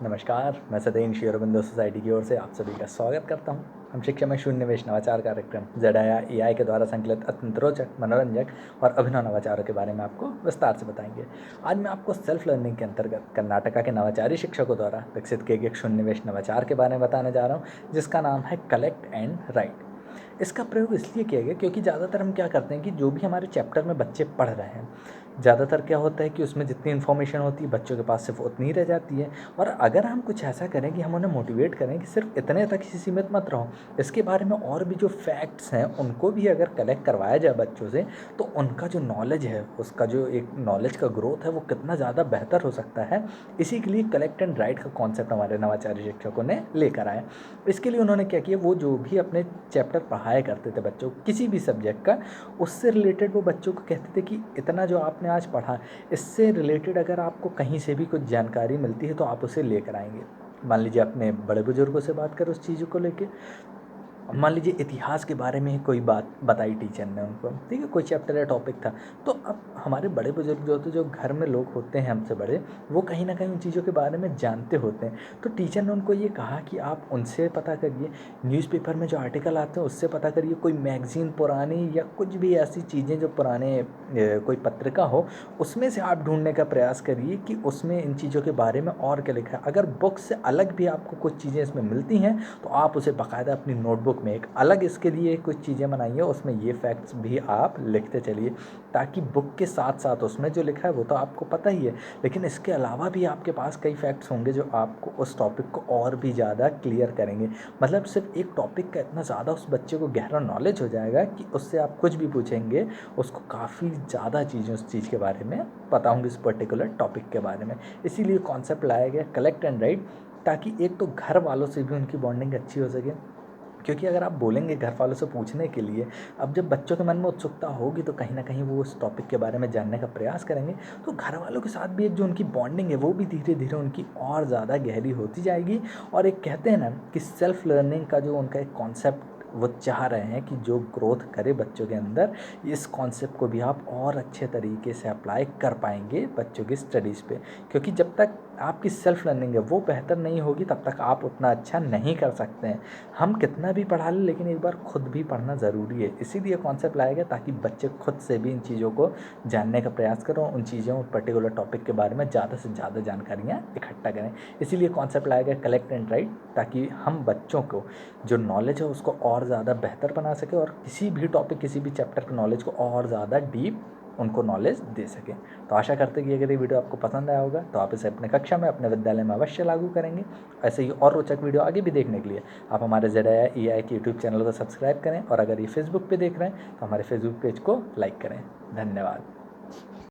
नमस्कार, मैं सदैव श्री अरविंदो सोसाइटी की ओर से आप सभी का स्वागत करता हूं। हम शिक्षा में शून्य निवेश नवाचार कार्यक्रम ZIA के द्वारा संकलित अत्यंत रोचक, मनोरंजक और अभिनव नवाचारों के बारे में आपको विस्तार से बताएंगे। आज मैं आपको सेल्फ लर्निंग के अंतर्गत कर्नाटका के नवाचारी शिक्षकों द्वारा विकसित किए गए एक शून्य निवेश नवाचार के बारे में बताने जा रहा हूँ, जिसका नाम है कलेक्ट एंड राइट। इसका प्रयोग इसलिए किया गया क्योंकि ज़्यादातर हम क्या करते हैं कि जो भी हमारे चैप्टर में बच्चे पढ़ रहे हैं, ज़्यादातर क्या होता है कि उसमें जितनी इन्फॉर्मेशन होती है बच्चों के पास सिर्फ उतनी ही रह जाती है। और अगर हम कुछ ऐसा करें कि हम उन्हें मोटिवेट करें कि सिर्फ इतने तक ही सीमित मत रहो, इसके बारे में और भी जो फैक्ट्स हैं उनको भी अगर कलेक्ट करवाया जाए बच्चों से, तो उनका जो नॉलेज है, उसका जो एक नॉलेज का ग्रोथ है, वो कितना ज़्यादा बेहतर हो सकता है। इसी के लिए कलेक्ट एंड राइट का कॉन्सेप्ट हमारे नवाचारी शिक्षकों ने लेकर आए। इसके लिए उन्होंने क्या किया, वो जो भी अपने चैप्टर पढ़ाया करते थे बच्चों को किसी भी सब्जेक्ट का, उससे रिलेटेड वो बच्चों को कहते थे कि इतना जो आपने आज पढ़ा, इससे रिलेटेड अगर आपको कहीं से भी कुछ जानकारी मिलती है तो आप उसे लेकर आएंगे। मान लीजिए अपने बड़े बुजुर्गों से बात करें उस चीज़ों को लेके, मान लीजिए इतिहास के बारे में कोई बात बताई टीचर ने उनको, ठीक है, कोई चैप्टर या टॉपिक था, तो अब हमारे बड़े बुजुर्ग जो होते, जो घर में लोग होते हैं हमसे बड़े, वो कहीं ना कहीं उन चीज़ों के बारे में जानते होते हैं। तो टीचर ने उनको ये कहा कि आप उनसे पता करिए, न्यूज़पेपर में जो आर्टिकल आते हैं उससे पता करिए, कोई मैगज़ीन पुरानी या कुछ भी ऐसी चीज़ें जो पुराने कोई पत्रिका हो, उसमें से आप ढूंढने का प्रयास करिए कि उसमें इन चीज़ों के बारे में और क्या लिखा है। अगर बुक से अलग भी आपको कुछ चीज़ें इसमें मिलती हैं तो आप उसे बाकायदा अपनी नोटबुक में एक अलग इसके लिए कुछ चीज़ें बनाइए, उसमें ये फैक्ट्स भी आप लिखते चलिए, ताकि बुक के साथ साथ उसमें जो लिखा है वो तो आपको पता ही है, लेकिन इसके अलावा भी आपके पास कई फैक्ट्स होंगे जो आपको उस टॉपिक को और भी ज़्यादा क्लियर करेंगे। मतलब सिर्फ एक टॉपिक का इतना ज़्यादा उस बच्चे को गहरा नॉलेज हो जाएगा कि उससे आप कुछ भी पूछेंगे उसको काफ़ी ज़्यादा चीज़ें उस चीज़ के बारे में पता होंगी, उस पर्टिकुलर टॉपिक के बारे में। इसीलिए कॉन्सेप्ट लाया गया कलेक्ट एंड राइट, ताकि एक तो घर वालों से भी उनकी बॉन्डिंग अच्छी हो सके। क्योंकि अगर आप बोलेंगे घर वालों से पूछने के लिए, अब जब बच्चों के मन में उत्सुकता होगी तो कहीं ना कहीं वो उस टॉपिक के बारे में जानने का प्रयास करेंगे, तो घर वालों के साथ भी एक जो उनकी बॉन्डिंग है वो भी धीरे धीरे उनकी और ज़्यादा गहरी होती जाएगी। और एक कहते हैं ना कि सेल्फ लर्निंग का जो उनका एक कॉन्सेप्ट वो चाह रहे हैं कि जो ग्रोथ करे बच्चों के अंदर, इस कॉन्सेप्ट को भी आप और अच्छे तरीके से अप्लाई कर पाएंगे बच्चों की स्टडीज़ पे। क्योंकि जब तक आपकी सेल्फ लर्निंग है वो बेहतर नहीं होगी तब तक आप उतना अच्छा नहीं कर सकते हैं। हम कितना भी पढ़ा लें लेकिन एक बार खुद भी पढ़ना ज़रूरी है। इसीलिए कॉन्सेप्ट लाया गया ताकि बच्चे खुद से भी इन चीज़ों को जानने का प्रयास करें, उन चीज़ों पर्टिकुलर टॉपिक के बारे में ज़्यादा से ज़्यादा जानकारियाँ इकट्ठा करें। इसीलिए कॉन्सेप्ट लाया गया कलेक्ट एंड राइट, ताकि हम बच्चों को जो नॉलेज है उसको और ज़्यादा बेहतर बना सके और किसी भी टॉपिक, किसी भी चैप्टर के नॉलेज को और ज़्यादा डीप उनको नॉलेज दे सकें। तो आशा करते हैं कि अगर ये वीडियो आपको पसंद आया होगा तो आप इसे अपने कक्षा में, अपने विद्यालय में अवश्य लागू करेंगे। ऐसे ही और रोचक वीडियो आगे भी देखने के लिए आप हमारे ZIA के यूट्यूब चैनल को सब्सक्राइब करें, और अगर ये फेसबुक पे देख रहे हैं तो हमारे फेसबुक पेज को लाइक करें। धन्यवाद।